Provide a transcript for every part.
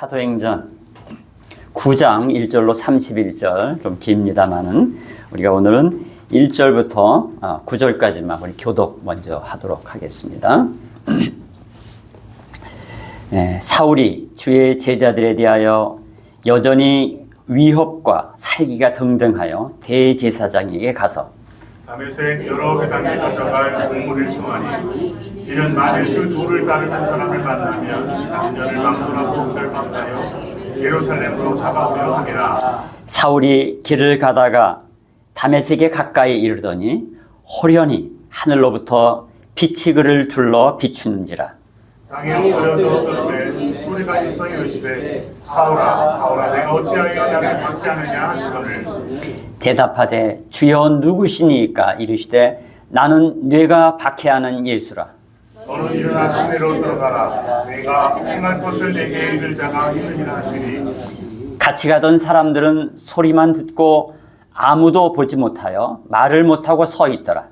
사도행전 9장 1절로 31절 좀 깁니다만은 우리가 오늘은 1절부터 9절까지만 우리 교독 먼저 하도록 하겠습니다. 사울이 주의 제자들에 대하여 여전히 위협과 살기가 등등하여 대제사장에게 가서 다메섹 여러 회당에 가져갈 공문을 청하니 이는 만일 그 도를 따르는 사람을 만나면 남녀를 막론하고 결박하여 예루살렘으로 잡아오려 함이라. 사울이 길을 가다가 다메섹에 가까이 이르더니 호련히 하늘로부터 빛이 그를 둘러 비추는지라. 땅에 엎드려져 들으되 소리가 있어 이르시되 사울아 사울아 내가 어찌하여 나를 박해하느냐 하시거늘 대답하되 주여 누구시니까 이르시되 나는 네가 박해하는 예수라. 너는 일어나 시내로 들어가라. 내가 행할 것을 내게 이를 자가 있느니라 하시니 같이 가던 사람들은 소리만 듣고 아무도 보지 못하여 말을 못하고 서 있더라.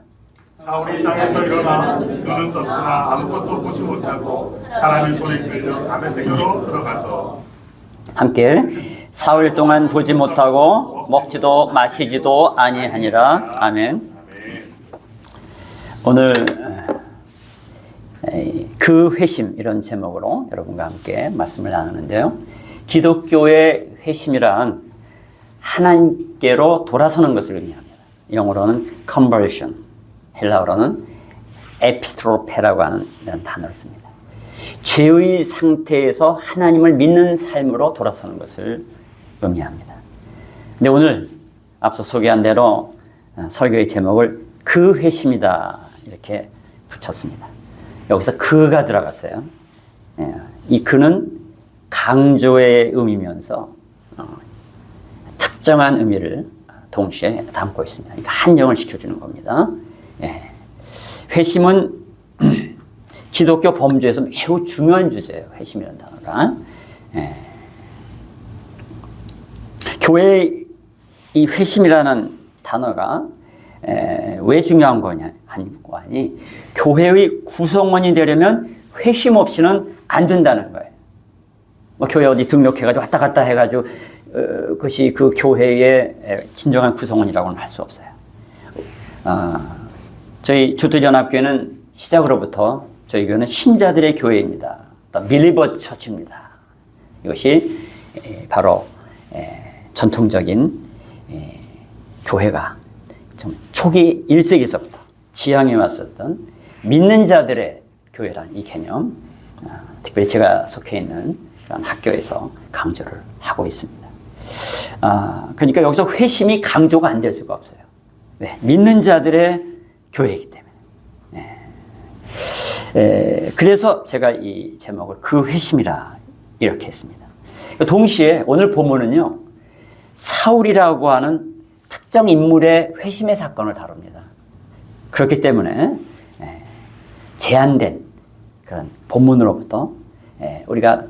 사울이 땅에서 일어나 눈은 떴으나 아무것도 보지 못하고 사람의 손에 끌려 다메섹으로 들어가서 함께 사흘 동안 보지 못하고 먹지도 마시지도 아니하니라. 아멘. 오늘 그 회심 이런 제목으로 여러분과 함께 말씀을 나누는데요. 기독교의 회심이란 하나님께로 돌아서는 것을 의미합니다. 영어로는 conversion, 헬라어로는 에피스트로페라고 하는 이런 단어를 씁니다. 죄의 상태에서 하나님을 믿는 삶으로 돌아서는 것을 의미합니다. 근데 오늘 앞서 소개한 대로 설교의 제목을 그 회심이다 이렇게 붙였습니다. 여기서 그가 들어갔어요. 이 그는 강조의 의미면서 특정한 의미를 동시에 담고 있습니다. 그러니까 한정을 시켜주는 겁니다. 회심은 기독교 범주에서 매우 중요한 주제예요. 회심이라는 단어가. 교회의 이 회심이라는 단어가 왜 중요한 거냐 하니 교회의 구성원이 되려면 회심 없이는 안 된다는 거예요. 뭐 교회 어디 등록해가지고 왔다 갔다 해가지고 그것이 그 교회의 진정한 구성원이라고는 할 수 없어요. 저희 주도연합교회는 시작으로부터 저희 교회는 신자들의 교회입니다. 빌리버즈 처치입니다. 이것이 바로 전통적인 교회가 좀 초기 1세기서부터 지향해 왔었던 믿는 자들의 교회란 이 개념, 특별히 제가 속해 있는 그런 학교에서 강조를 하고 있습니다. 그러니까 여기서 회심이 강조가 안 될 수가 없어요. 왜? 믿는 자들의 교회이기 때문에. 그래서 제가 이 제목을 그 회심이라 이렇게 했습니다. 동시에 오늘 본문은요, 사울이라고 하는 특정 인물의 회심의 사건을 다룹니다. 그렇기 때문에 제한된 그런 본문으로부터 우리가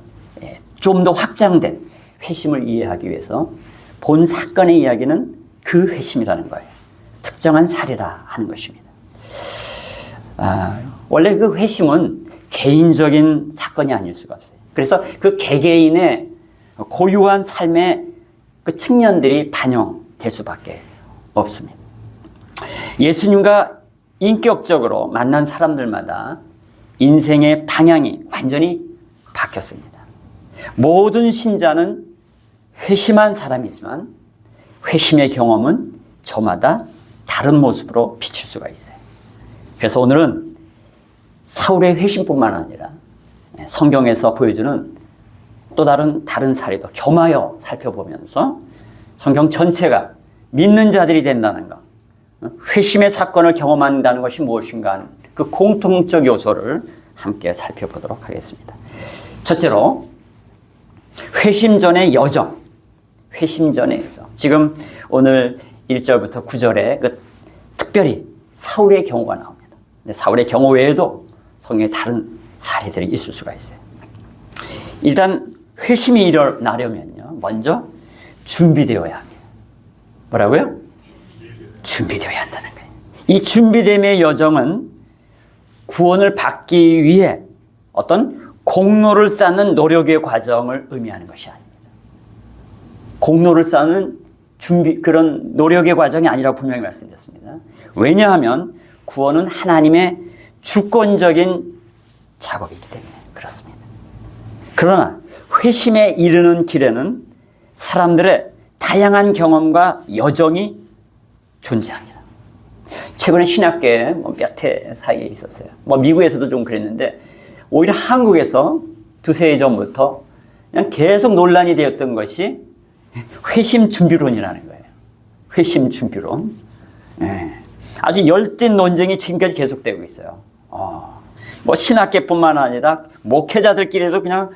좀 더 확장된 회심을 이해하기 위해서 본 사건의 이야기는 그 회심이라는 거예요. 특정한 사례라 하는 것입니다. 원래 그 회심은 개인적인 사건이 아닐 수가 없어요. 그래서 그 개개인의 고유한 삶의 그 측면들이 반영될 수밖에 없습니다. 예수님과 인격적으로 만난 사람들마다 인생의 방향이 완전히 바뀌었습니다. 모든 신자는 회심한 사람이지만 회심의 경험은 저마다 다른 모습으로 비칠 수가 있어요. 그래서 오늘은 사울의 회심뿐만 아니라 성경에서 보여주는 또 다른 사례도 겸하여 살펴보면서 성경 전체가 믿는 자들이 된다는 것, 회심의 사건을 경험한다는 것이 무엇인가 하는 그 공통적 요소를 함께 살펴보도록 하겠습니다. 첫째로 회심 전의 여정, 회심 전의 여정. 지금 오늘 1절부터 9절에 그 특별히 사울의 경우가 나옵니다. 근데 사울의 경우 외에도 성경에 다른 사례들이 있을 수가 있어요. 일단 회심이 일어나려면요, 먼저 준비되어야 합니다. 뭐라고요? 준비되어야 한다는 거예요. 이 준비됨의 여정은 구원을 받기 위해 어떤 공로를 쌓는 노력의 과정을 의미하는 것이 아닙니다. 공로를 쌓는 그런 노력의 과정이 아니라고 분명히 말씀드렸습니다. 왜냐하면 구원은 하나님의 주권적인 작업이기 때문에 그렇습니다. 그러나 회심에 이르는 길에는 사람들의 다양한 경험과 여정이 존재합니다. 최근에 신학계 몇 해 사이에 있었어요. 미국에서도 좀 그랬는데 오히려 한국에서 두세 해 전부터 그냥 계속 논란이 되었던 것이 회심 준비론이라는 거예요. 회심 준비론. 아주 열띤 논쟁이 지금까지 계속되고 있어요. 신학계뿐만 아니라 목회자들끼리도 그냥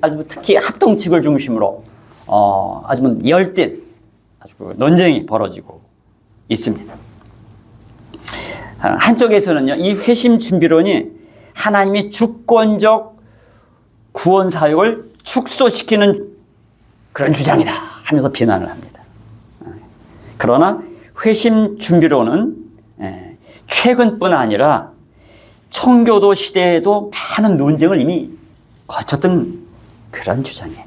아주 특히 합동측을 중심으로 아주 열띤 아주 논쟁이 벌어지고 있습니다. 한쪽에서는요, 이 회심 준비론이 하나님의 주권적 구원 사역을 축소시키는 그런 주장이다 하면서 비난을 합니다. 그러나 회심 준비론은 최근뿐 아니라 청교도 시대에도 많은 논쟁을 이미 거쳤던 그런 주장이에요.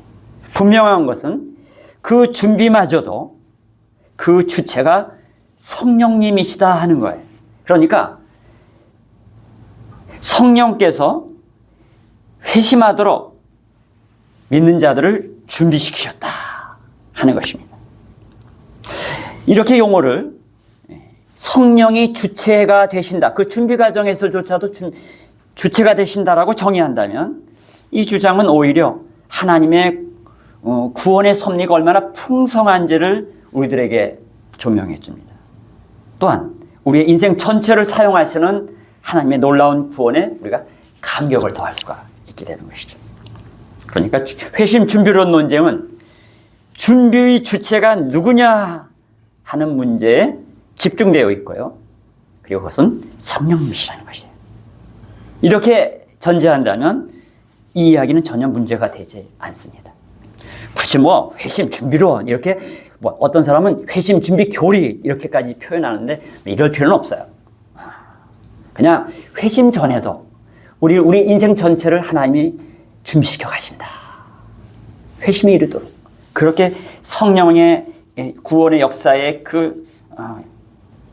분명한 것은 그 준비마저도 그 주체가 성령님이시다 하는 거예요. 그러니까 성령께서 회심하도록 믿는 자들을 준비시키셨다 하는 것입니다. 이렇게 용어를 성령이 주체가 되신다, 그 준비 과정에서조차도 주체가 되신다라고 정의한다면 이 주장은 오히려 하나님의 구원의 섭리가 얼마나 풍성한지를 우리들에게 조명해 줍니다. 또한 우리의 인생 전체를 사용하시는 하나님의 놀라운 구원에 우리가 감격을 더할 수가 있게 되는 것이죠. 그러니까 회심 준비론 논쟁은 준비의 주체가 누구냐 하는 문제에 집중되어 있고요. 그리고 그것은 성령님이시라는 것이에요. 이렇게 전제한다면 이 이야기는 전혀 문제가 되지 않습니다. 굳이 회심 준비론 이렇게 어떤 사람은 회심 준비 교리 이렇게까지 표현하는데 이럴 필요는 없어요. 그냥 회심 전에도 우리 인생 전체를 하나님이 준비시켜 가신다. 회심에 이르도록 그렇게 성령의 구원의 역사의 그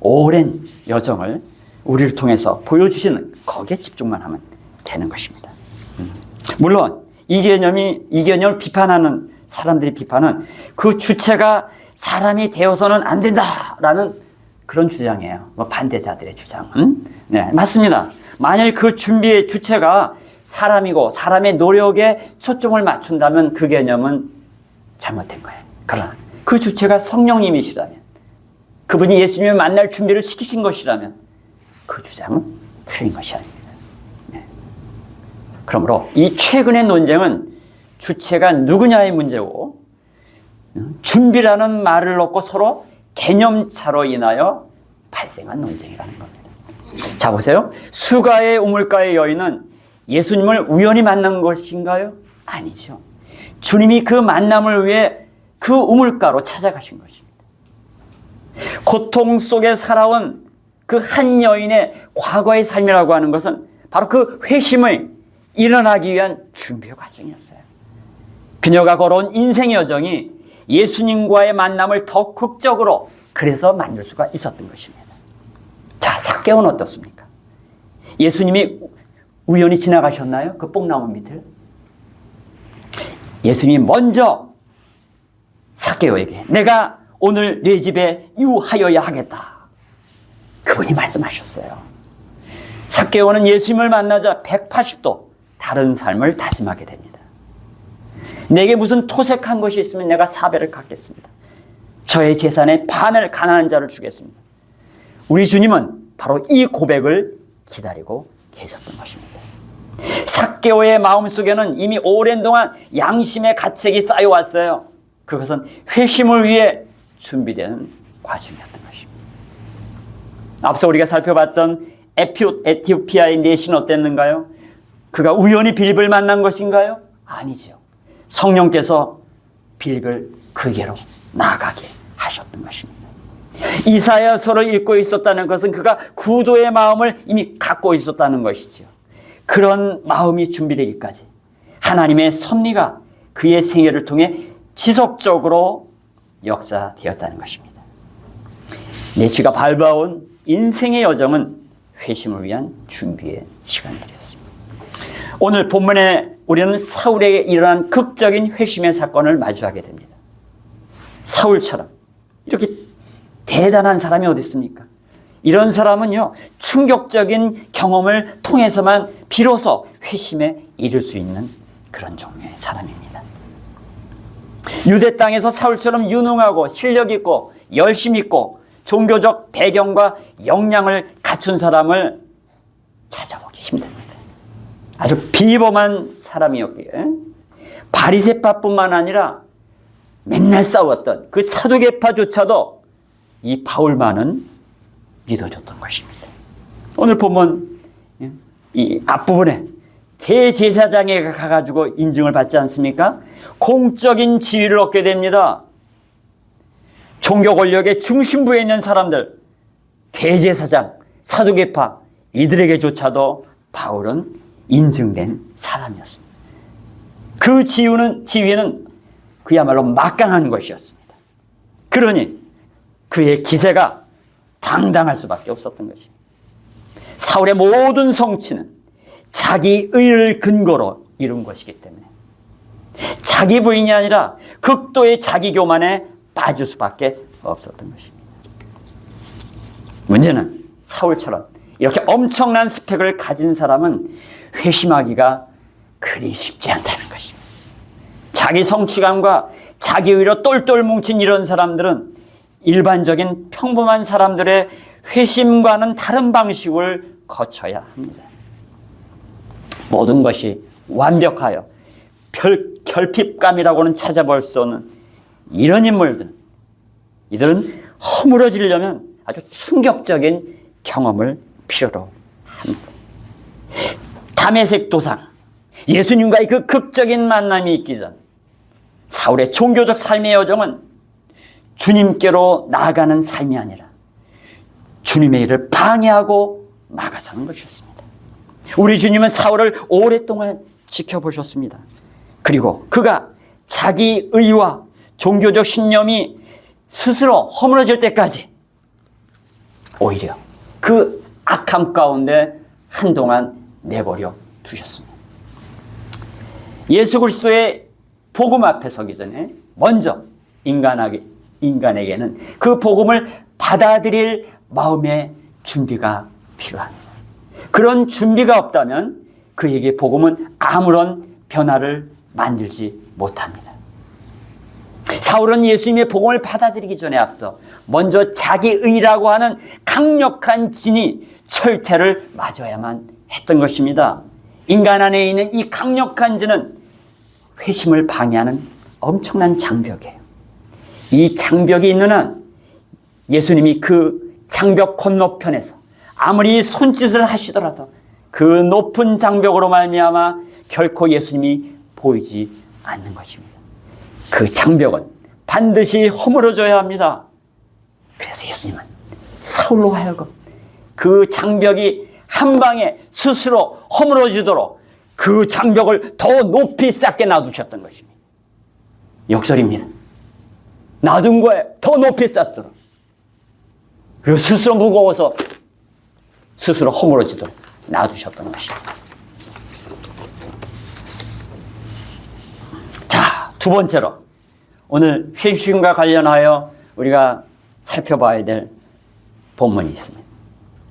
오랜 여정을 우리를 통해서 보여주시는 거기에 집중만 하면 되는 것입니다. 물론 이 개념을 비판하는 사람들이 비판은 그 주체가 사람이 되어서는 안 된다라는 그런 주장이에요. 반대자들의 주장은. 네, 맞습니다. 만일 그 준비의 주체가 사람이고 사람의 노력에 초점을 맞춘다면 그 개념은 잘못된 거예요. 그러나 그 주체가 성령님이시라면, 그분이 예수님을 만날 준비를 시키신 것이라면 그 주장은 틀린 것이 아닙니다. 네. 그러므로 이 최근의 논쟁은 주체가 누구냐의 문제고 준비라는 말을 놓고 서로 개념차로 인하여 발생한 논쟁이라는 겁니다. 자, 보세요. 수가의 우물가의 여인은 예수님을 우연히 만난 것인가요? 아니죠. 주님이 그 만남을 위해 그 우물가로 찾아가신 것입니다. 고통 속에 살아온 그 한 여인의 과거의 삶이라고 하는 것은 바로 그 회심을 일어나기 위한 준비 과정이었어요. 그녀가 걸어온 인생의 여정이 예수님과의 만남을 더 극적으로 그래서 만들 수가 있었던 것입니다. 자, 삭개오는 어떻습니까? 예수님이 우연히 지나가셨나요? 그 뽕나무 밑을? 예수님이 먼저 삭개오에게 내가 오늘 네 집에 유하여야 하겠다. 그분이 말씀하셨어요. 삭개오는 예수님을 만나자 180도 다른 삶을 다짐하게 됩니다. 내게 무슨 토색한 것이 있으면 내가 4배를 갚겠습니다. 저의 재산의 반을 가난한 자를 주겠습니다. 우리 주님은 바로 이 고백을 기다리고 계셨던 것입니다. 삭개오의 마음속에는 이미 오랜 동안 양심의 가책이 쌓여왔어요. 그것은 회심을 위해 준비되는 과정이었던 것입니다. 앞서 우리가 살펴봤던 에티오피아의 내시는 어땠는가요? 그가 우연히 빌립을 만난 것인가요? 아니죠. 성령께서 빌립을 그에게로 나아가게 하셨던 것입니다. 이사야서를 읽고 있었다는 것은 그가 구도의 마음을 이미 갖고 있었다는 것이죠. 그런 마음이 준비되기까지 하나님의 섭리가 그의 생애를 통해 지속적으로 역사되었다는 것입니다. 내시가 밟아온 인생의 여정은 회심을 위한 준비의 시간들이었습니다. 오늘 본문에 우리는 사울에게 일어난 극적인 회심의 사건을 마주하게 됩니다. 사울처럼 이렇게 대단한 사람이 어디 있습니까? 이런 사람은요, 충격적인 경험을 통해서만 비로소 회심에 이를 수 있는 그런 종류의 사람입니다. 유대 땅에서 사울처럼 유능하고 실력 있고 열심 있고 종교적 배경과 역량을 갖춘 사람을 찾아보기 힘듭니다. 아주 비범한 사람이었기에 바리새파뿐만 아니라 맨날 싸웠던 그 사두개파조차도 이 바울만은 믿어줬던 것입니다. 오늘 보면 이 앞부분에 대제사장에게 가가지고 인증을 받지 않습니까? 공적인 지위를 얻게 됩니다. 종교 권력의 중심부에 있는 사람들, 대제사장, 사두개파 이들에게조차도 바울은 인증된 사람이었습니다. 그 지위는 그야말로 막강한 것이었습니다. 그러니 그의 기세가 당당할 수밖에 없었던 것입니다. 사울의 모든 성취는 자기 의를 근거로 이룬 것이기 때문에 자기 부인이 아니라 극도의 자기 교만에 빠질 수밖에 없었던 것입니다. 문제는 사울처럼 이렇게 엄청난 스펙을 가진 사람은 회심하기가 그리 쉽지 않다는 것입니다. 자기 성취감과 자기 의로 똘똘 뭉친 이런 사람들은 일반적인 평범한 사람들의 회심과는 다른 방식을 거쳐야 합니다. 모든 것이 완벽하여 결핍감이라고는 찾아볼 수 없는 이런 이들은 허물어지려면 아주 충격적인 경험을 필요로 합니다. 다메섹 도상, 예수님과의 그 극적인 만남이 있기 전 사울의 종교적 삶의 여정은 주님께로 나아가는 삶이 아니라 주님의 일을 방해하고 막아서는 것이었습니다. 우리 주님은 사울을 오랫동안 지켜보셨습니다. 그리고 그가 자기 의와 종교적 신념이 스스로 허물어질 때까지 오히려 그 악함 가운데 한동안 내버려 두셨습니다. 예수 그리스도의 복음 앞에 서기 전에 먼저 인간에게는 그 복음을 받아들일 마음의 준비가 필요합니다. 그런 준비가 없다면 그에게 복음은 아무런 변화를 만들지 못합니다. 사울은 예수님의 복음을 받아들이기 전에 앞서 먼저 자기의라고 하는 강력한 진이 철퇴를 맞아야만 했던 것입니다. 인간 안에 있는 이 강력한 진은 회심을 방해하는 엄청난 장벽이에요. 이 장벽이 있는 한 예수님이 그 장벽 건너편에서 아무리 손짓을 하시더라도 그 높은 장벽으로 말미암아 결코 예수님이 보이지 않는 것입니다. 그 장벽은 반드시 허물어져야 합니다. 그래서 예수님은 사울로 하여금 그 장벽이 한 방에 스스로 허물어지도록 그 장벽을 더 높이 쌓게 놔두셨던 것입니다. 역설입니다. 놔둔 거에 더 높이 쌓도록. 그리고 스스로 무거워서 스스로 허물어지도록 놔두셨던 것입니다. 자, 두 번째로 오늘 회심과 관련하여 우리가 살펴봐야 될 본문이 있습니다.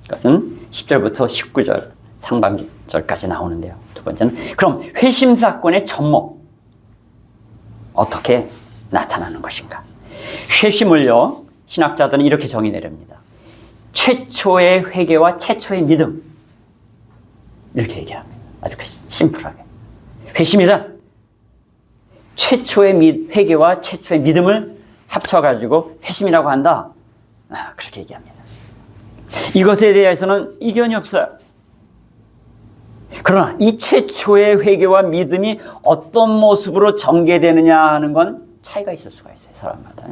그것은 10절부터 19절 상반절까지 나오는데요. 두 번째는 그럼 회심 사건의 전모 어떻게 나타나는 것인가? 회심을요, 신학자들은 이렇게 정의 내립니다. 최초의 회개와 최초의 믿음, 이렇게 얘기합니다. 아주 심플하게. 회심이다. 최초의 회개와 최초의 믿음을 합쳐가지고 회심이라고 한다. 그렇게 얘기합니다. 이것에 대해서는 이견이 없어요. 그러나 이 최초의 회개와 믿음이 어떤 모습으로 전개되느냐 하는 건 차이가 있을 수가 있어요. 사람마다.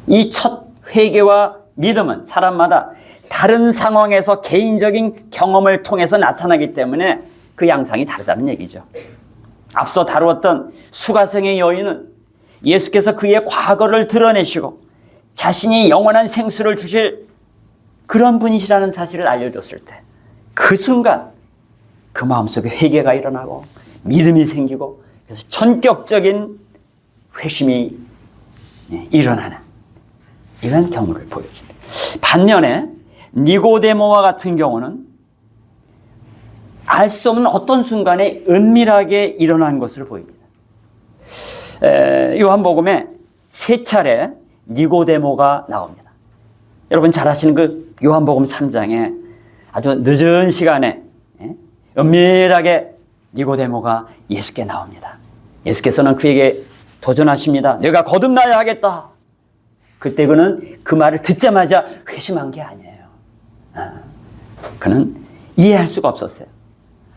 이 첫 회개와 믿음은 사람마다 다른 상황에서 개인적인 경험을 통해서 나타나기 때문에 그 양상이 다르다는 얘기죠. 앞서 다루었던 수가성의 여인은 예수께서 그의 과거를 드러내시고 자신이 영원한 생수를 주실 그런 분이시라는 사실을 알려줬을 때 그 순간 그 마음속에 회개가 일어나고 믿음이 생기고 그래서 전격적인 회심이 일어나는 이런 경우를 보여줍니다. 반면에 니고데모와 같은 경우는 알 수 없는 어떤 순간에 은밀하게 일어난 것을 보입니다. 요한복음에 3차례 니고데모가 나옵니다. 여러분 잘 아시는 그 요한복음 3장에 아주 늦은 시간에 은밀하게 니고데모가 예수께 나옵니다. 예수께서는 그에게 도전하십니다. 내가 거듭나야 하겠다. 그때 그는 그 말을 듣자마자 회심한 게 아니에요. 그는 이해할 수가 없었어요.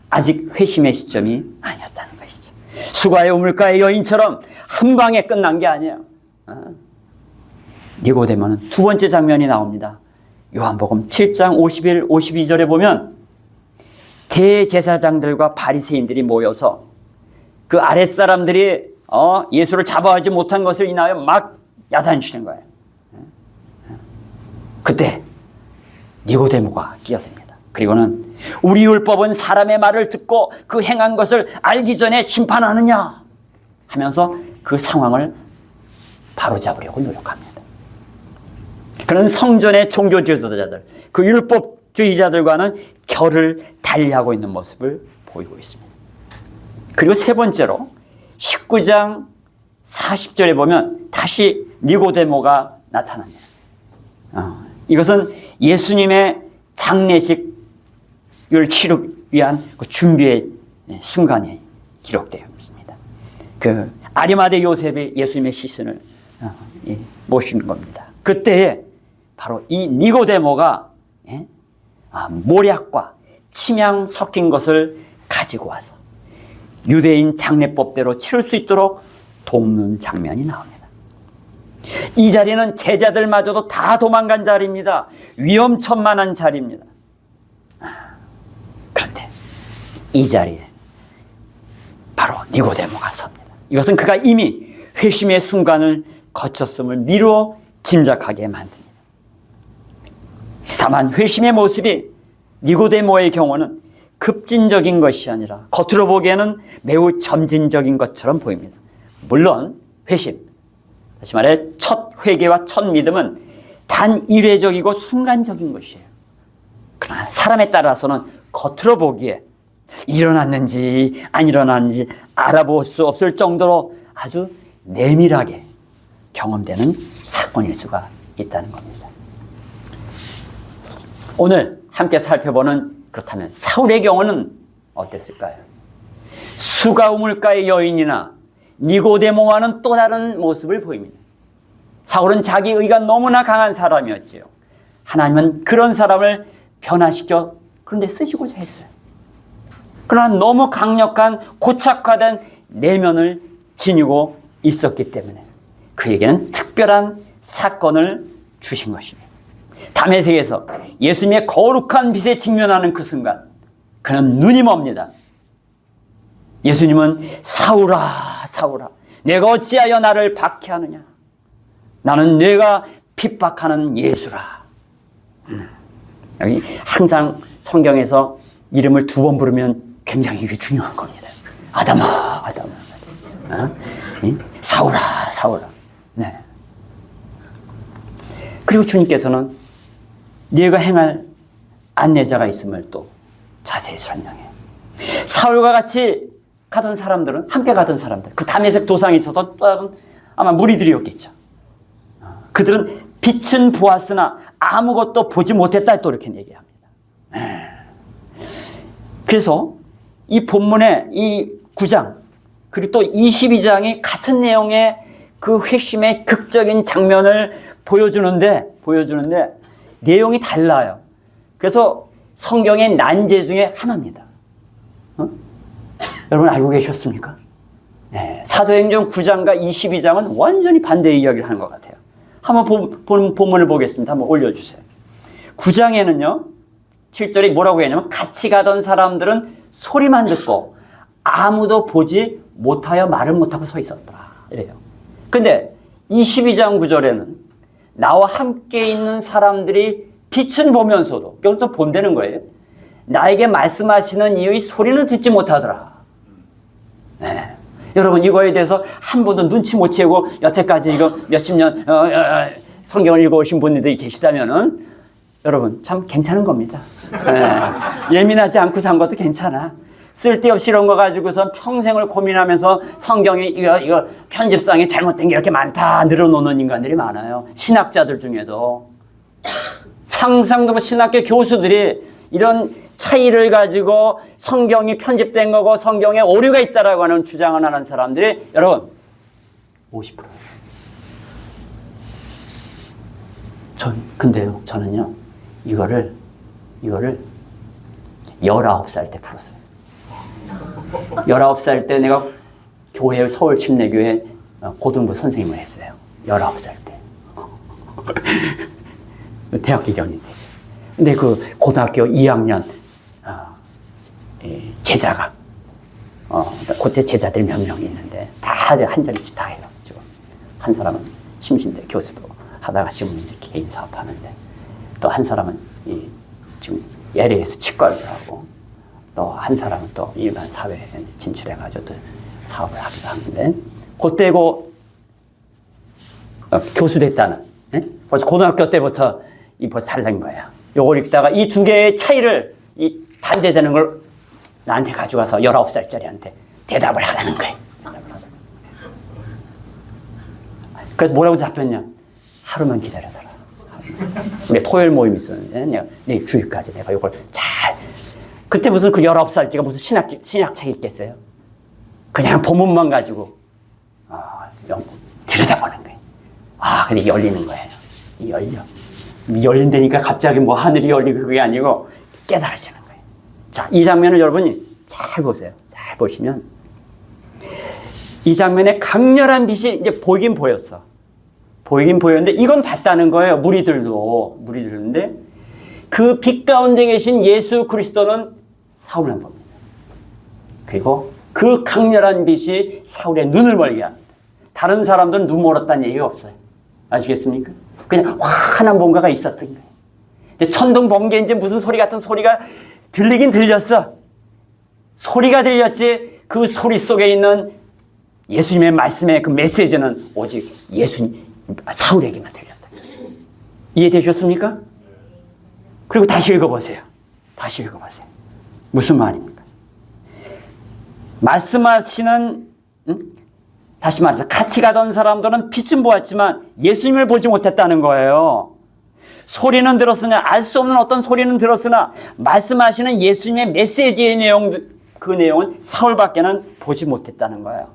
아직 회심의 시점이 아니었다는 것이죠. 수가의 우물가의 여인처럼 한 방에 끝난 게 아니에요. 니고데모는 두 번째 장면이 나옵니다. 요한복음 7장 51, 52절에 보면 대제사장들과 바리새인들이 모여서 그 아랫사람들이 예수를 잡아오지 못한 것을 인하여 막 야단치는 거예요. 그때 니고데모가 끼어듭니다. 그리고는 우리 율법은 사람의 말을 듣고 그 행한 것을 알기 전에 심판하느냐 하면서 그 상황을 바로잡으려고 노력합니다. 그는 성전의 종교 지도자들, 그 율법주의자들과는 결을 달리하고 있는 모습을 보이고 있습니다. 그리고 세 번째로 19장 40절에 보면 다시 니고데모가 나타납니다. 이것은 예수님의 장례식을 치르기 위한 그 준비의 순간이 기록되어 있습니다. 그 아리마대 요셉이 예수님의 시신을 모시는 겁니다. 그때에 바로 이 니고데모가 모략과 침향 섞인 것을 가지고 와서 유대인 장례법대로 치를 수 있도록 돕는 장면이 나옵니다. 이 자리는 제자들마저도 다 도망간 자리입니다. 위험천만한 자리입니다. 그런데 이 자리에 바로 니고데모가 섭니다. 이것은 그가 이미 회심의 순간을 거쳤음을 미루어 짐작하게 만듭니다. 다만 회심의 모습이 니고데모의 경우는 급진적인 것이 아니라 겉으로 보기에는 매우 점진적인 것처럼 보입니다. 물론 회심, 다시 말해 첫 회개와 첫 믿음은 단 일회적이고 순간적인 것이에요. 그러나 사람에 따라서는 겉으로 보기에 일어났는지 안 일어났는지 알아볼 수 없을 정도로 아주 내밀하게 경험되는 사건일 수가 있다는 겁니다. 오늘 함께 살펴보는 그렇다면 사울의 경우는 어땠을까요? 수가 우물가의 여인이나 니고데모와는 또 다른 모습을 보입니다. 사울은 자기 의가 너무나 강한 사람이었지요. 하나님은 그런 사람을 변화시켜 그런데 쓰시고자 했어요. 그러나 너무 강력한 고착화된 내면을 지니고 있었기 때문에 그에게는 특별한 사건을 주신 것입니다. 다메섹에서 예수님의 거룩한 빛에 직면하는 그 순간 그는 눈이 멉니다. 예수님은 사울아 사울아 내가 어찌하여 나를 박해하느냐 나는 내가 핍박하는 예수라. 여기 항상 성경에서 이름을 두 번 부르면 굉장히 이게 중요한 겁니다. 아담아 아담아 사울아 사울아. 네. 그리고 주님께서는 네가 행할 안내자가 있음을 또 자세히 설명해요. 사울과 같이 가던 사람들은 함께 가던 사람들 그 다메섹 도상에 있었던 다른 아마 무리들이었겠죠. 그들은 빛은 보았으나 아무것도 보지 못했다 또 이렇게 얘기합니다. 그래서 이 본문의 이 9장 그리고 또 22장이 같은 내용의 그 회심의 극적인 장면을 보여주는데 내용이 달라요. 그래서 성경의 난제 중에 하나입니다. 여러분 알고 계셨습니까? 네, 사도행전 9장과 22장은 완전히 반대의 이야기를 하는 것 같아요. 한번 본문을 보겠습니다. 한번 올려주세요. 9장에는요, 7절에 뭐라고 했냐면 같이 가던 사람들은 소리만 듣고 아무도 보지 못하여 말을 못하고 서 있었더라. 이래요. 근데 22장 9절에는 나와 함께 있는 사람들이 빛은 보면서도, 이것도 본다는 거예요. 나에게 말씀하시는 이의 소리는 듣지 못하더라. 네. 여러분, 이거에 대해서 한 번도 눈치 못 채고 여태까지 이거 몇십 년 성경을 읽어오신 분들이 계시다면은 여러분 참 괜찮은 겁니다. 네. 예민하지 않고 산 것도 괜찮아. 쓸데없이 이런 거 가지고선 평생을 고민하면서 성경이 이거 편집상에 잘못된 게 이렇게 많다 늘어놓는 인간들이 많아요. 신학자들 중에도. 상상도 못 신학교 교수들이 이런 차이를 가지고 성경이 편집된 거고 성경에 오류가 있다라고 하는 주장을 하는 사람들이 여러분 50%예요. 근데요, 저는요, 이거를 19살 때 풀었어요. 19살 때 내가 교회, 서울 침례교회 고등부 선생님을 했어요. 19살 때. 대학교 경인데. 근데 그 고등학교 2학년 제자가 그때 제자들이 몇 명 있는데 다 한 자리씩 다 해요. 지금 한 사람은 심신대 교수도 하다가 지금 이제 개인 사업하는데, 또 한 사람은 지금 LA에서 치과의사 하고, 또 한 사람은 또 일반 사회에 진출해가지고 또 사업을 하기도 하는데, 그때 교수 됐다는, 벌써 고등학교 때부터 벌써 살던 거야. 요걸 읽다가 이 두 개의 차이를, 이 반대되는 걸 나한테 가져와서 19살짜리한테 대답을 하라는 거예요. 그래서 뭐라고 답했냐? 하루만 기다려달라. 우리 토요일 모임이 있었는데 내일 주일까지 내가 이걸 그때 무슨 그 19살짜리가 무슨 신학책이 있겠어요? 그냥 본문만 가지고 들여다보는 거예요. 근데 열리는 거예요. 열린다니까 갑자기 뭐 하늘이 열리고 그게 아니고 깨달아지는 거예요. 자, 이 장면을 여러분이 잘 보세요. 잘 보시면 이 장면에 강렬한 빛이 이제 보이긴 보였는데 이건 봤다는 거예요. 무리들인데 그 빛 가운데 계신 예수 그리스도는 사울만 봅니다. 그리고 그 강렬한 빛이 사울의 눈을 멀게 합니다. 다른 사람들은 눈 멀었다는 얘기가 없어요. 아시겠습니까? 그냥 환한 뭔가가 있었던 거예요. 이제 천둥 번개 이제 무슨 소리 같은 소리가 들리긴 들렸어. 소리가 들렸지 그 소리 속에 있는 예수님의 말씀의 그 메시지는 오직 사울에게만 들렸다. 이해되셨습니까? 그리고 다시 읽어보세요. 무슨 말입니까? 말씀하시는, 다시 말해서 같이 가던 사람들은 빛은 보았지만 예수님을 보지 못했다는 거예요. 소리는 들었으나, 알 수 없는 어떤 소리는 들었으나 말씀하시는 예수님의 메시지의 그 내용은 사울밖에는 보지 못했다는 거예요.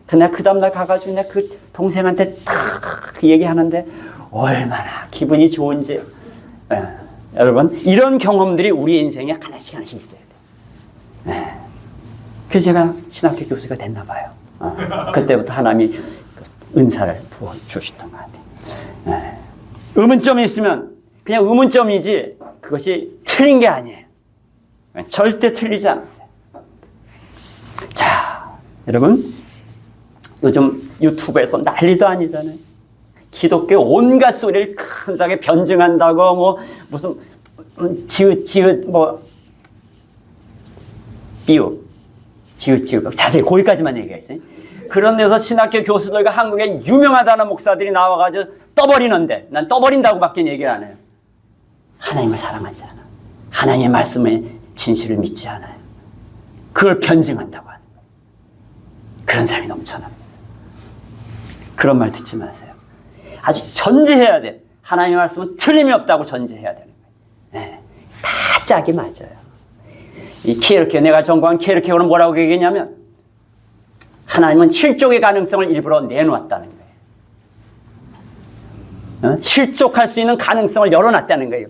그래서 내가 그 다음날 가가지고 내가 그 동생한테 탁 얘기하는데 얼마나 기분이 좋은지. 여러분, 이런 경험들이 우리 인생에 하나씩 있어야 돼요. 그래서 제가 신학교 교수가 됐나 봐요. 그때부터 하나님이 은사를 부어주셨던 것 같아요. 의문점이 있으면 그냥 의문점이지 그것이 틀린 게 아니에요. 절대 틀리지 않았어요. 자, 여러분, 요즘 유튜브에서 난리도 아니잖아요. 기독교 온갖 소리를 큰사하게 변증한다고 뭐 무슨 지읒 뭐 비읍 지읒 자세히 거기까지만 얘기했어요. 그런 데서 신학교 교수들과 한국에 유명하다는 목사들이 나와가지고 떠버리는데, 난 떠버린다고밖에 얘기를 안 해요. 하나님을 사랑하지 않아. 하나님의 말씀의 진실을 믿지 않아요. 그걸 변증한다고 하는 거예요. 그런 사람이 넘쳐납니다. 그런 말 듣지 마세요. 아주 전제해야 돼. 하나님의 말씀은 틀림이 없다고 전제해야 되는 거예요. 다 짝이 맞아요. 이 키에르케, 내가 전공한 키에르케고는 뭐라고 얘기했냐면 하나님은 실족의 가능성을 일부러 내놓았다는 거예요. 실족할 수 있는 가능성을 열어놨다는 거예요.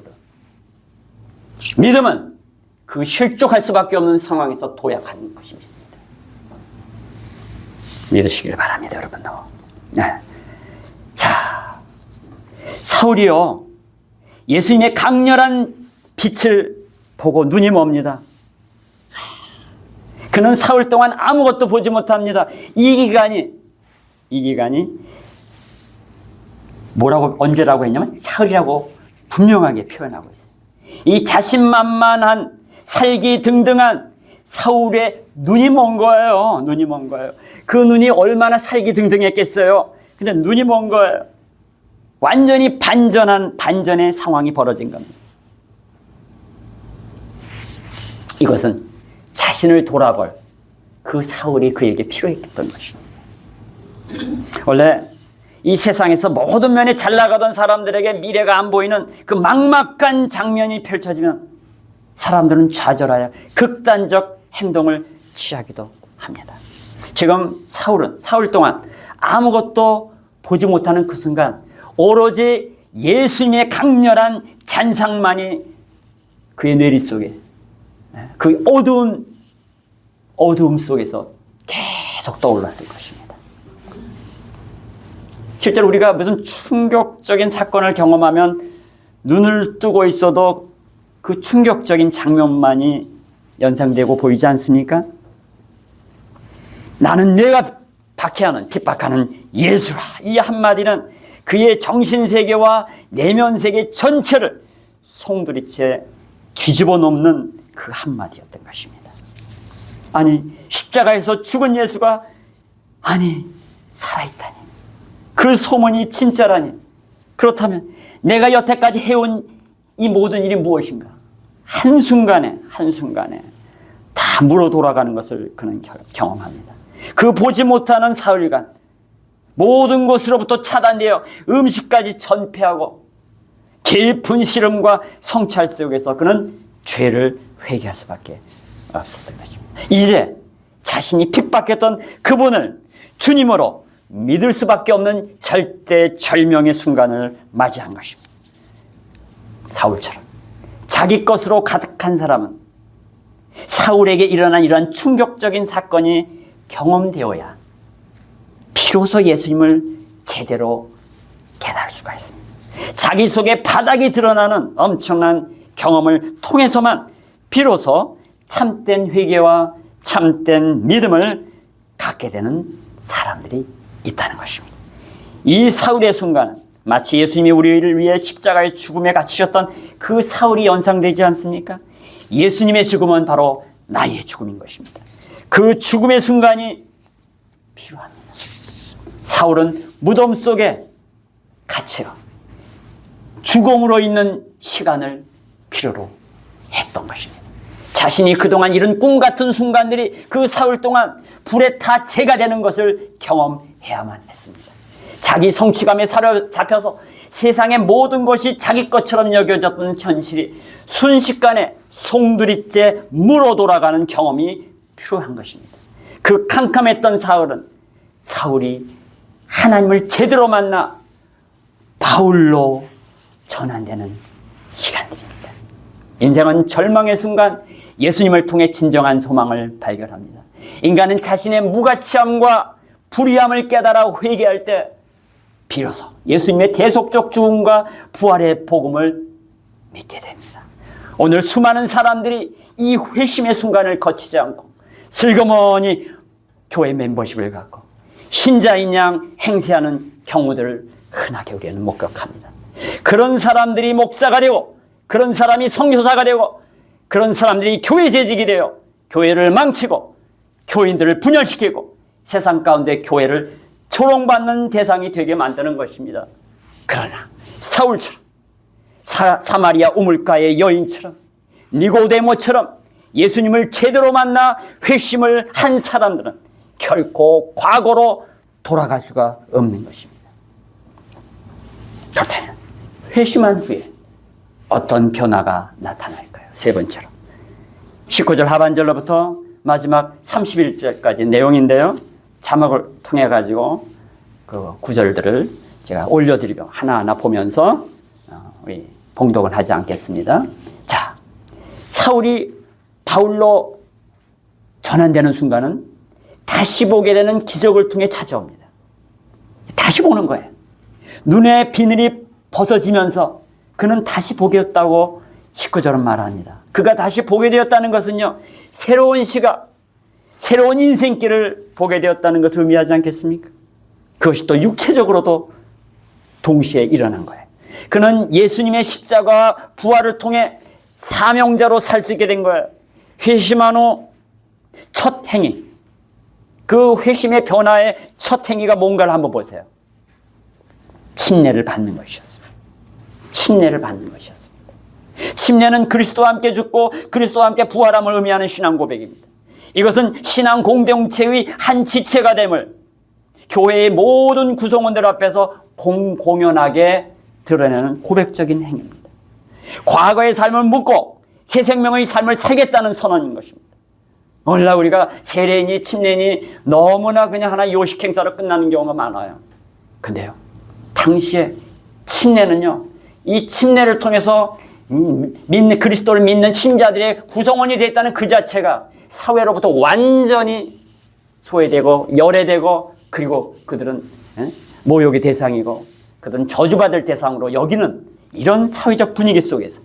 믿음은 그 실족할 수밖에 없는 상황에서 도약하는 것이 있습니다. 믿으시길 바랍니다, 여러분. 자, 사울이요, 예수님의 강렬한 빛을 보고 눈이 멉니다. 그는 사흘 동안 아무것도 보지 못합니다. 이 기간이 뭐라고, 언제라고 했냐면 사흘이라고 분명하게 표현하고 있어요. 이 자신만만한 살기등등한 사울의 눈이 먼 거예요. 눈이 먼 거예요. 그 눈이 얼마나 살기등등했겠어요. 근데 눈이 먼 거예요. 완전히 반전의 상황이 벌어진 겁니다. 이것은 자신을 돌아볼 그 사울이 그에게 필요했던 것입니다. 원래 이 세상에서 모든 면에 잘 나가던 사람들에게 미래가 안 보이는 그 막막한 장면이 펼쳐지면 사람들은 좌절하여 극단적 행동을 취하기도 합니다. 지금 사울 동안 아무것도 보지 못하는 그 순간 오로지 예수님의 강렬한 잔상만이 그의 뇌리 속에, 그 어두움 속에서 계속 떠올랐을 것입니다. 실제로 우리가 무슨 충격적인 사건을 경험하면 눈을 뜨고 있어도 그 충격적인 장면만이 연상되고 보이지 않습니까? 나는 내가 핍박하는 예수라. 이 한마디는 그의 정신세계와 내면세계 전체를 송두리째 뒤집어 놓는 그 한마디였던 것입니다. 아니, 십자가에서 죽은 예수가 살아있다니. 그 소문이 진짜라니. 그렇다면 내가 여태까지 해온 이 모든 일이 무엇인가? 한순간에 다 물어 돌아가는 것을 그는 경험합니다. 그 보지 못하는 사흘간 모든 곳으로부터 차단되어 음식까지 전폐하고 깊은 시름과 성찰 속에서 그는 죄를 회개할 수밖에 없었던 것입니다. 이제 자신이 핍박했던 그분을 주님으로 믿을 수밖에 없는 절대절명의 순간을 맞이한 것입니다. 사울처럼 자기 것으로 가득한 사람은 사울에게 일어난 이러한 충격적인 사건이 경험되어야 비로소 예수님을 제대로 깨달을 수가 있습니다. 자기 속에 바닥이 드러나는 엄청난 경험을 통해서만 비로소 참된 회개와 참된 믿음을 갖게 되는 사람들이 있다는 것입니다. 이 사울의 순간은 마치 예수님이 우리를 위해 십자가의 죽음에 갇히셨던 그 사울이 연상되지 않습니까? 예수님의 죽음은 바로 나의 죽음인 것입니다. 그 죽음의 순간이 필요합니다. 사울은 무덤 속에 갇혀 죽음으로 있는 시간을 필요로 했던 것입니다. 자신이 그동안 이룬 꿈 같은 순간들이 그 사흘 동안 불에 타 재가 되는 것을 경험해야만 했습니다. 자기 성취감에 사로잡혀서 세상의 모든 것이 자기 것처럼 여겨졌던 현실이 순식간에 송두리째 물어 돌아가는 경험이 필요한 것입니다. 그 캄캄했던 사울이 하나님을 제대로 만나 바울로 전환되는 시간들입니다. 인생은 절망의 순간 예수님을 통해 진정한 소망을 발견합니다. 인간은 자신의 무가치함과 불의함을 깨달아 회개할 때 비로소 예수님의 대속적 죽음과 부활의 복음을 믿게 됩니다. 오늘 수많은 사람들이 이 회심의 순간을 거치지 않고 슬그머니 교회 멤버십을 갖고 신자인 양 행세하는 경우들을 흔하게 우리는 목격합니다. 그런 사람들이 목사가 되고 그런 사람이 선교사가 되고 그런 사람들이 교회 재직이 되어 교회를 망치고 교인들을 분열시키고 세상 가운데 교회를 조롱받는 대상이 되게 만드는 것입니다. 그러나 사울처럼 사마리아 우물가의 여인처럼 니고데모처럼 예수님을 제대로 만나 회심을 한 사람들은 결코 과거로 돌아갈 수가 없는 것입니다. 그렇다면 회심한 후에 어떤 변화가 나타날까요? 세 번째로 19절 하반절로부터 마지막 31절까지 내용인데요. 자막을 통해 가지고 그 구절들을 제가 올려드리고 하나하나 보면서 우리 봉독은 하지 않겠습니다. 자, 사울이 바울로 전환되는 순간은 다시 보게 되는 기적을 통해 찾아옵니다. 다시 보는 거예요. 눈의 비늘이 벗어지면서 그는 다시 보게 되었다고 19절은 말합니다. 그가 다시 보게 되었다는 것은요, 새로운 시각, 새로운 인생길을 보게 되었다는 것을 의미하지 않겠습니까? 그것이 또 육체적으로도 동시에 일어난 거예요. 그는 예수님의 십자가 부활을 통해 사명자로 살 수 있게 된 거예요. 회심한 후 첫 행위, 그 회심의 변화의 첫 행위가 뭔가를 한번 보세요. 침례를 받는 것이었습니다. 침례를 받는 것이었습니다. 침례는 그리스도와 함께 죽고 그리스도와 함께 부활함을 의미하는 신앙 고백입니다. 이것은 신앙 공동체의 한 지체가 됨을 교회의 모든 구성원들 앞에서 공공연하게 드러내는 고백적인 행위입니다. 과거의 삶을 묻고 새 생명의 삶을 살겠다는 선언인 것입니다. 오늘날 우리가 세례니 침례니 너무나 그냥 하나 요식 행사로 끝나는 경우가 많아요. 근데요, 당시에 침례는요, 이 침례를 통해서 그리스도를 믿는 신자들의 구성원이 됐다는 그 자체가 사회로부터 완전히 소외되고 열애되고, 그리고 그들은 모욕의 대상이고 그들은 저주받을 대상으로 여기는 이런 사회적 분위기 속에서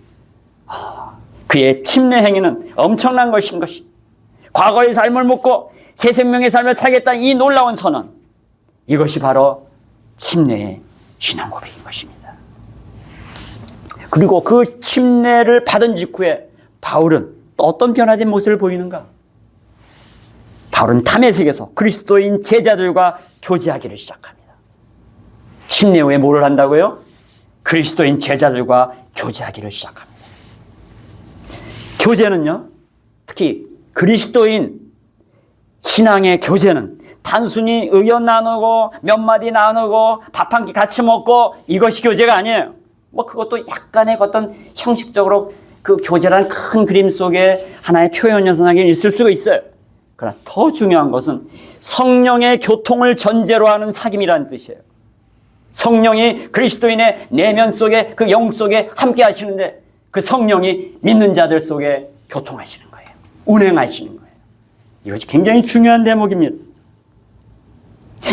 그의 침례 행위는 엄청난 것인 것이, 과거의 삶을 묻고 새 생명의 삶을 살겠다는 이 놀라운 선언, 이것이 바로 침례의 신앙 고백인 것입니다. 그리고 그 침례를 받은 직후에 바울은 또 어떤 변화된 모습을 보이는가? 바울은 탐의 세계에서 그리스도인 제자들과 교제하기를 시작합니다. 침례 후에 뭐를 한다고요? 그리스도인 제자들과 교제하기를 시작합니다. 교제는요, 특히 그리스도인 신앙의 교제는 단순히 의견 나누고 몇 마디 나누고 밥 한 끼 같이 먹고 이것이 교제가 아니에요. 뭐 그것도 약간의 어떤 형식적으로 그 교제라는 큰 그림 속에 하나의 표현 현상이 있을 수가 있어요. 그러나 더 중요한 것은 성령의 교통을 전제로 하는 사귐이라는 뜻이에요. 성령이 그리스도인의 내면 속에, 그 영 속에 함께 하시는데 그 성령이 믿는 자들 속에 교통하시는 거예요. 운행하시는 거예요. 이것이 굉장히 중요한 대목입니다.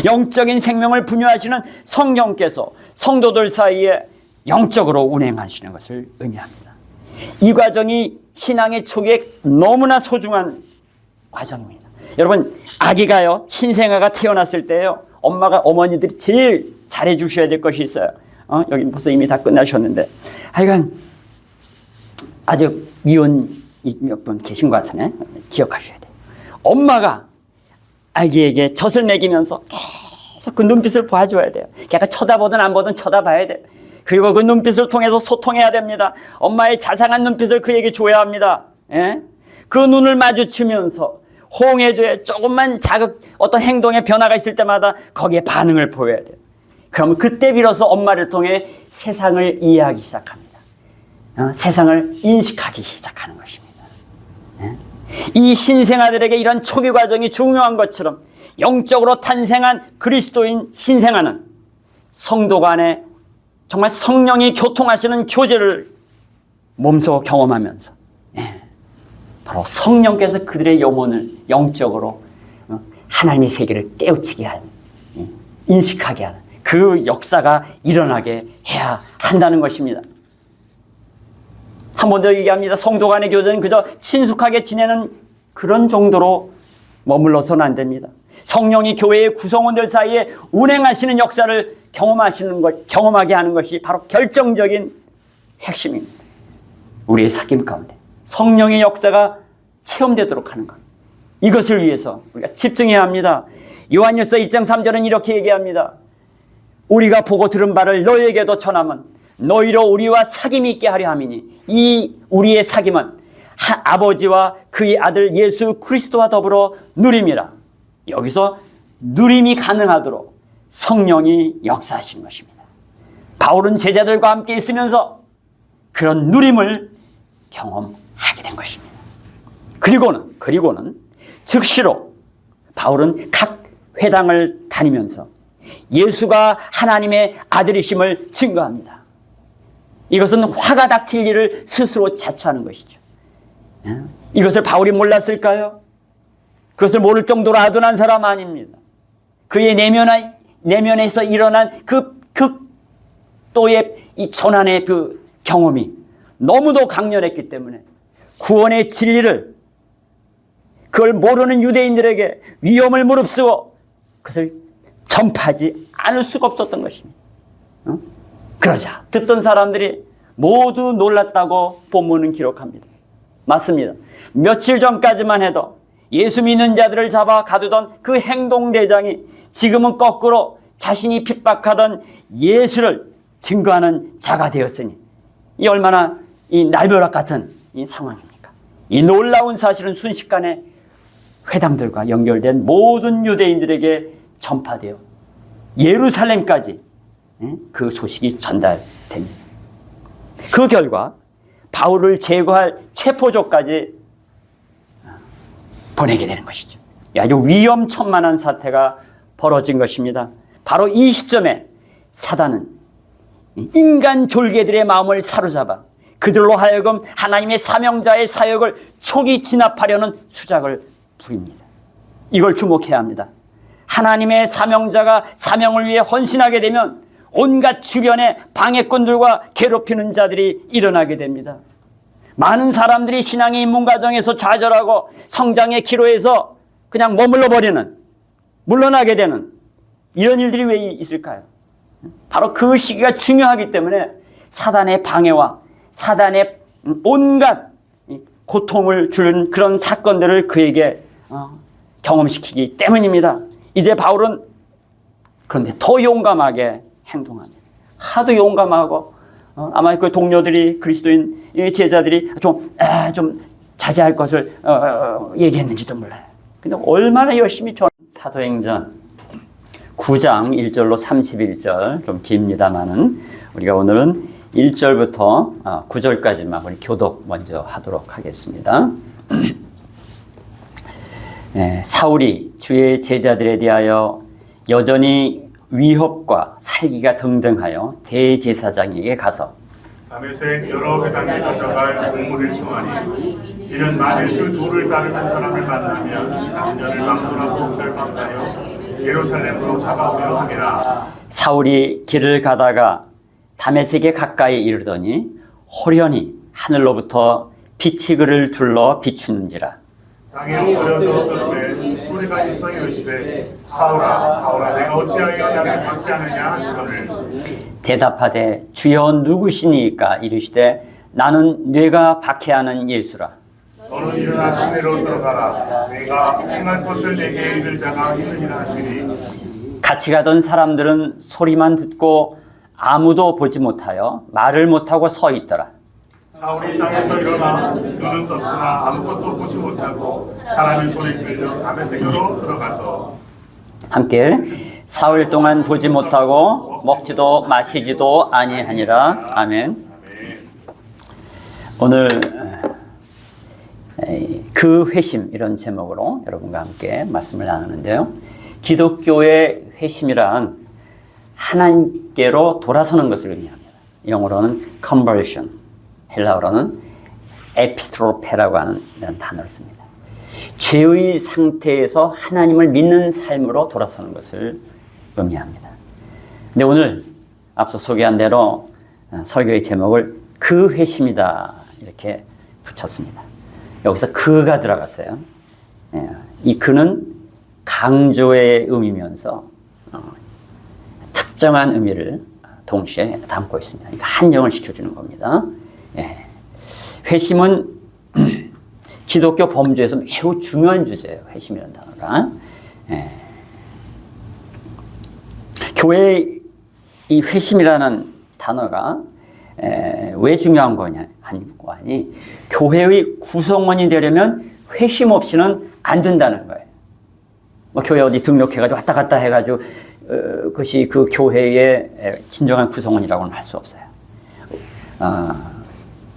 영적인 생명을 분유하시는 성령께서 성도들 사이에 영적으로 운행하시는 것을 의미합니다. 이 과정이 신앙의 초기에 너무나 소중한 과정입니다. 여러분, 아기가요, 신생아가 태어났을 때요, 어머니들이 제일 잘해 주셔야 될 것이 있어요. 여기 벌써 이미 다 끝나셨는데, 하여간 아직 미혼 몇 분 계신 것 같으네. 기억하셔야 돼요. 엄마가 아기에게 젖을 먹이면서 계속 그 눈빛을 봐줘야 돼요. 걔가 쳐다보든 안 보든 쳐다봐야 돼요. 그리고 그 눈빛을 통해서 소통해야 됩니다. 엄마의 자상한 눈빛을 그에게 줘야 합니다. 예? 그 눈을 마주치면서 호응해줘야, 조금만 어떤 행동의 변화가 있을 때마다 거기에 반응을 보여야 돼요. 그러면 그때 비로소 엄마를 통해 세상을 이해하기 시작합니다. 세상을 인식하기 시작하는 것입니다. 이 신생아들에게 이런 초기 과정이 중요한 것처럼 영적으로 탄생한 그리스도인 신생아는 성도 간에 정말 성령이 교통하시는 교제를 몸소 경험하면서 바로 성령께서 그들의 영혼을 영적으로 하나님의 세계를 깨우치게 하는, 인식하게 하는 그 역사가 일어나게 해야 한다는 것입니다. 한 번 더 얘기합니다. 성도 간의 교제는 그저 친숙하게 지내는 그런 정도로 머물러서는 안 됩니다. 성령이 교회의 구성원들 사이에 운행하시는 역사를 경험하게 하는 것이 바로 결정적인 핵심입니다. 우리의 사귐 가운데 성령의 역사가 체험되도록 하는 것, 이것을 위해서 우리가 집중해야 합니다. 요한일서 1장 3절은 이렇게 얘기합니다. 우리가 보고 들은 바를 너희에게도 전함은 너희로 우리와 사귐이 있게 하려 함이니, 이 우리의 사귐은 아버지와 그의 아들 예수 그리스도와 더불어 누림이라. 여기서 누림이 가능하도록 성령이 역사하시는 것입니다. 바울은 제자들과 함께 있으면서 그런 누림을 경험하게 된 것입니다. 그리고는 즉시로 바울은 각 회당을 다니면서 예수가 하나님의 아들이심을 증거합니다. 이것은 화가 닥칠 일을 스스로 자처하는 것이죠. 이것을 바울이 몰랐을까요? 그것을 모를 정도로 아둔한 사람 아닙니다. 그의 내면에서 일어난 그 극도의 이 전환의 그 경험이 너무도 강렬했기 때문에 구원의 진리를 그걸 모르는 유대인들에게 위험을 무릅쓰고 그것을 전파하지 않을 수가 없었던 것입니다. 그러자 듣던 사람들이 모두 놀랐다고 본문은 기록합니다. 맞습니다. 며칠 전까지만 해도 예수 믿는 자들을 잡아 가두던 그 행동대장이 지금은 거꾸로 자신이 핍박하던 예수를 증거하는 자가 되었으니 이 얼마나 이 날벼락 같은 이 상황입니까? 이 놀라운 사실은 순식간에 회당들과 연결된 모든 유대인들에게 전파되어 예루살렘까지 그 소식이 전달됩니다. 그 결과 바울을 제거할 체포조까지 보내게 되는 것이죠. 아주 위험천만한 사태가 벌어진 것입니다. 바로 이 시점에 사단은 인간 졸개들의 마음을 사로잡아 그들로 하여금 하나님의 사명자의 사역을 초기 진압하려는 수작을 부립니다. 이걸 주목해야 합니다. 하나님의 사명자가 사명을 위해 헌신하게 되면 온갖 주변의 방해꾼들과 괴롭히는 자들이 일어나게 됩니다. 많은 사람들이 신앙의 입문 과정에서 좌절하고 성장의 기로에서 그냥 머물러 버리는, 물러나게 되는 이런 일들이 왜 있을까요? 바로 그 시기가 중요하기 때문에 사단의 방해와 사단의 온갖 고통을 주는 그런 사건들을 그에게 경험시키기 때문입니다. 이제 바울은 그런데 더 용감하게 행동합니다. 하도 용감하고 아마 그 동료들이 그리스도인 제자들이 좀 자제할 것을 얘기했는지도 몰라요. 근데 얼마나 열심히 사도행전 9장 1절로 31절 좀 깁니다만은 우리가 오늘은 1절부터 9절까지만 우리 교독 먼저 하도록 하겠습니다. 네, 사울이 주의 제자들에 대하여 여전히 위협과 살기가 등등하여 대제사장에게 가서 다메섹 여러 회당에 가져갈 공물을 청하니 이는 만일 그 도를 따르는 사람을 만나면 남녀를 막론하고 결박하여 예루살렘으로 잡아오려 함이라. 사울이 길을 가다가 다메섹에 가까이 이르더니 호련히 하늘로부터 빛이 그를 둘러 비추는지라. 땅에 엎드려져 들에 소리가 있어 이르시되 사울아 사울아 내가 어찌하여 나를 박해하느냐 하시거늘 대답하되 주여 누구시니까 이르시되 나는 네가 박해하는 예수라. 너는 일어나 시내로 들어가라 내가 행할 것을 내게 이를 자가 있느니라 하시니 같이 가던 사람들은 소리만 듣고 아무도 보지 못하여 말을 못하고 서 있더라. 사울이 땅에서 일어나 눈은 떴으나 아무것도 보지 못하고 사람의 손에 끌려 다메섹으로 들어가서 함께 사흘 동안 보지 못하고 먹지도 마시지도 아니하니라. 아멘. 오늘 그 회심 이런 제목으로 여러분과 함께 말씀을 나누는데요. 기독교의 회심이란 하나님께로 돌아서는 것을 의미합니다. 영어로는 conversion, 헬라어로는 에피스트로페라고 하는 이런 단어를 씁니다. 죄의 상태에서 하나님을 믿는 삶으로 돌아서는 것을 의미합니다. 근데 오늘 앞서 소개한 대로 설교의 제목을 그 회심이다 이렇게 붙였습니다. 여기서 그가 들어갔어요. 이 그는 강조의 의미면서 특정한 의미를 동시에 담고 있습니다. 그러니까 한정을 시켜주는 겁니다. 회심은 기독교 범주에서 매우 중요한 주제예요. 회심이라는 단어가. 교회의 이 회심이라는 단어가 왜 중요한 거냐 아니 교회의 구성원이 되려면 회심 없이는 안 된다는 거예요. 뭐 교회 어디 등록해가지고 왔다 갔다 해가지고 그것이 그 교회의 진정한 구성원이라고는 할 수 없어요.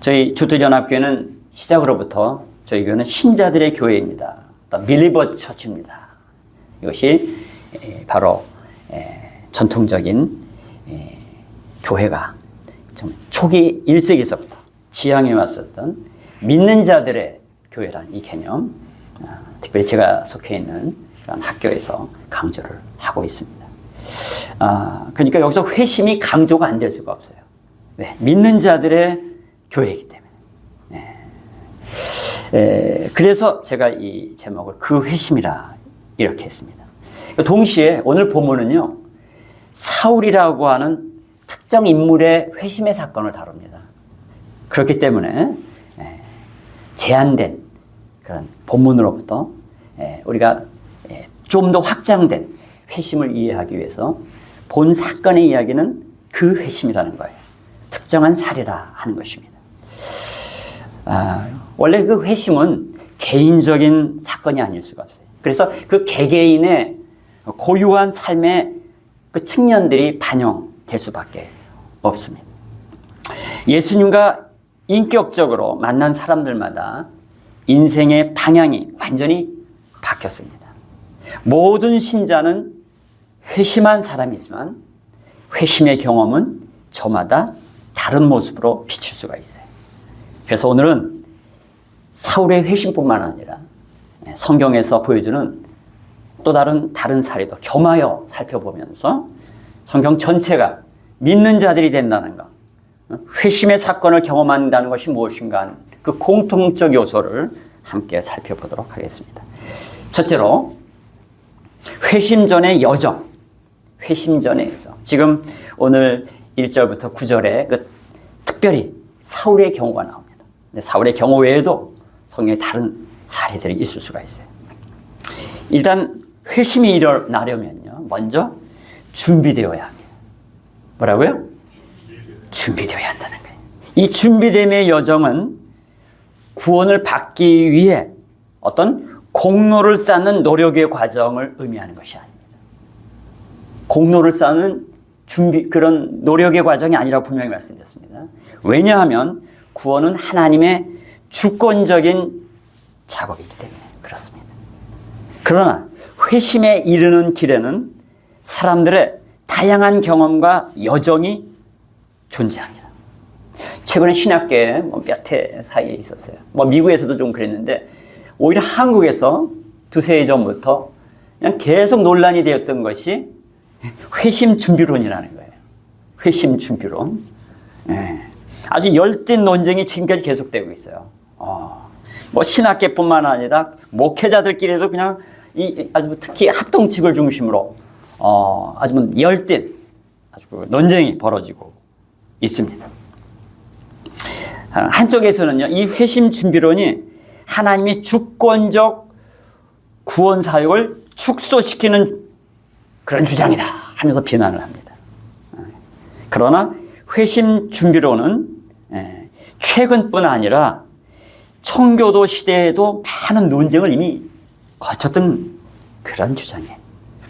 저희 주도연합교회는 시작으로부터 저희 교회는 신자들의 교회입니다. 빌리버즈 처치입니다. 이것이 바로 전통적인 교회가 좀 초기 1세기서부터 지향해 왔었던 믿는 자들의 교회란 이 개념, 특별히 제가 속해 있는 그런 학교에서 강조를 하고 있습니다. 그러니까 여기서 회심이 강조가 안 될 수가 없어요. 왜? 믿는 자들의 교회이기 때문에. 그래서 제가 이 제목을 그 회심이라 이렇게 했습니다. 동시에 오늘 본문은요, 사울이라고 하는 특정 인물의 회심의 사건을 다룹니다. 그렇기 때문에 제한된 그런 본문으로부터 우리가 좀 더 확장된 회심을 이해하기 위해서 본 사건의 이야기는 그 회심이라는 거예요. 특정한 사례라 하는 것입니다. 원래 그 회심은 개인적인 사건이 아닐 수가 없어요. 그래서 그 개개인의 고유한 삶의 그 측면들이 반영될 수밖에 없습니다. 예수님과 인격적으로 만난 사람들마다 인생의 방향이 완전히 바뀌었습니다. 모든 신자는 회심한 사람이지만 회심의 경험은 저마다 다른 모습으로 비칠 수가 있어요. 그래서 오늘은 사울의 회심뿐만 아니라 성경에서 보여주는 또 다른 사례도 겸하여 살펴보면서 성경 전체가 믿는 자들이 된다는 것, 회심의 사건을 경험한다는 것이 무엇인가 하는 그 공통적 요소를 함께 살펴보도록 하겠습니다. 첫째로 회심 전의 여정, 회심 전의 여정. 지금 오늘 1절부터 9절에 그 특별히 사울의 경우가 나옵니다. 근데 사울의 경우 외에도 성경에 다른 사례들이 있을 수가 있어요. 일단 회심이 일어나려면요, 먼저 준비되어야 합니다. 뭐라고요? 준비되어야 한다는 거예요. 이 준비됨의 여정은 구원을 받기 위해 어떤 공로를 쌓는 노력의 과정을 의미하는 것이 아닙니다. 공로를 쌓는 그런 노력의 과정이 아니라고 분명히 말씀드렸습니다. 왜냐하면 구원은 하나님의 주권적인 작업이기 때문에 그렇습니다. 그러나 회심에 이르는 길에는 사람들의 다양한 경험과 여정이 존재합니다. 최근에 신학계 몇 해 사이에 있었어요. 미국에서도 좀 그랬는데 오히려 한국에서 두세 해 전부터 그냥 계속 논란이 되었던 것이 회심 준비론이라는 거예요. 회심 준비론. 아주 열띤 논쟁이 지금까지 계속되고 있어요. 신학계뿐만 아니라 목회자들끼리도 그냥 아주 특히 합동측을 중심으로 아주 열띤 아주 논쟁이 벌어지고 있습니다. 한쪽에서는요, 이 회심 준비론이 하나님의 주권적 구원 사역을 축소시키는 그런 주장이다 하면서 비난을 합니다. 그러나 회심 준비론은 최근뿐 아니라 청교도 시대에도 많은 논쟁을 이미 거쳤던 그런 주장이에요.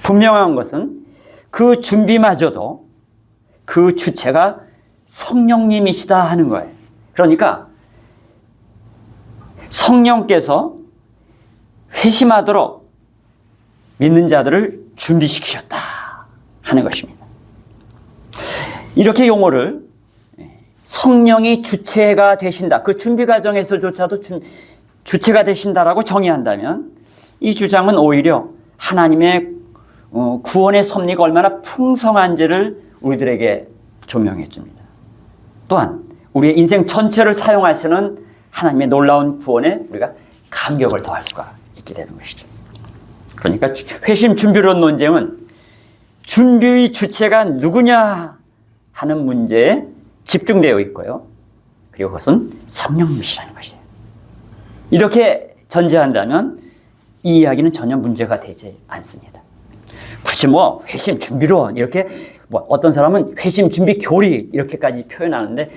분명한 것은 그 준비마저도 그 주체가 성령님이시다 하는 거예요. 그러니까 성령께서 회심하도록 믿는 자들을 준비시키셨다 하는 것입니다. 이렇게 용어를 성령이 주체가 되신다, 그 준비 과정에서조차도 주체가 되신다라고 정의한다면 이 주장은 오히려 하나님의 구원의 섭리가 얼마나 풍성한지를 우리들에게 조명해 줍니다. 또한 우리의 인생 전체를 사용하시는 하나님의 놀라운 구원에 우리가 감격을 더할 수가 있게 되는 것이죠. 그러니까 회심 준비론 논쟁은 준비의 주체가 누구냐 하는 문제에 집중되어 있고요. 그리고 그것은 성령님이시라는 것이에요. 이렇게 전제한다면 이 이야기는 전혀 문제가 되지 않습니다. 굳이 회심 준비론 이렇게 어떤 사람은 회심 준비 교리 이렇게까지 표현하는데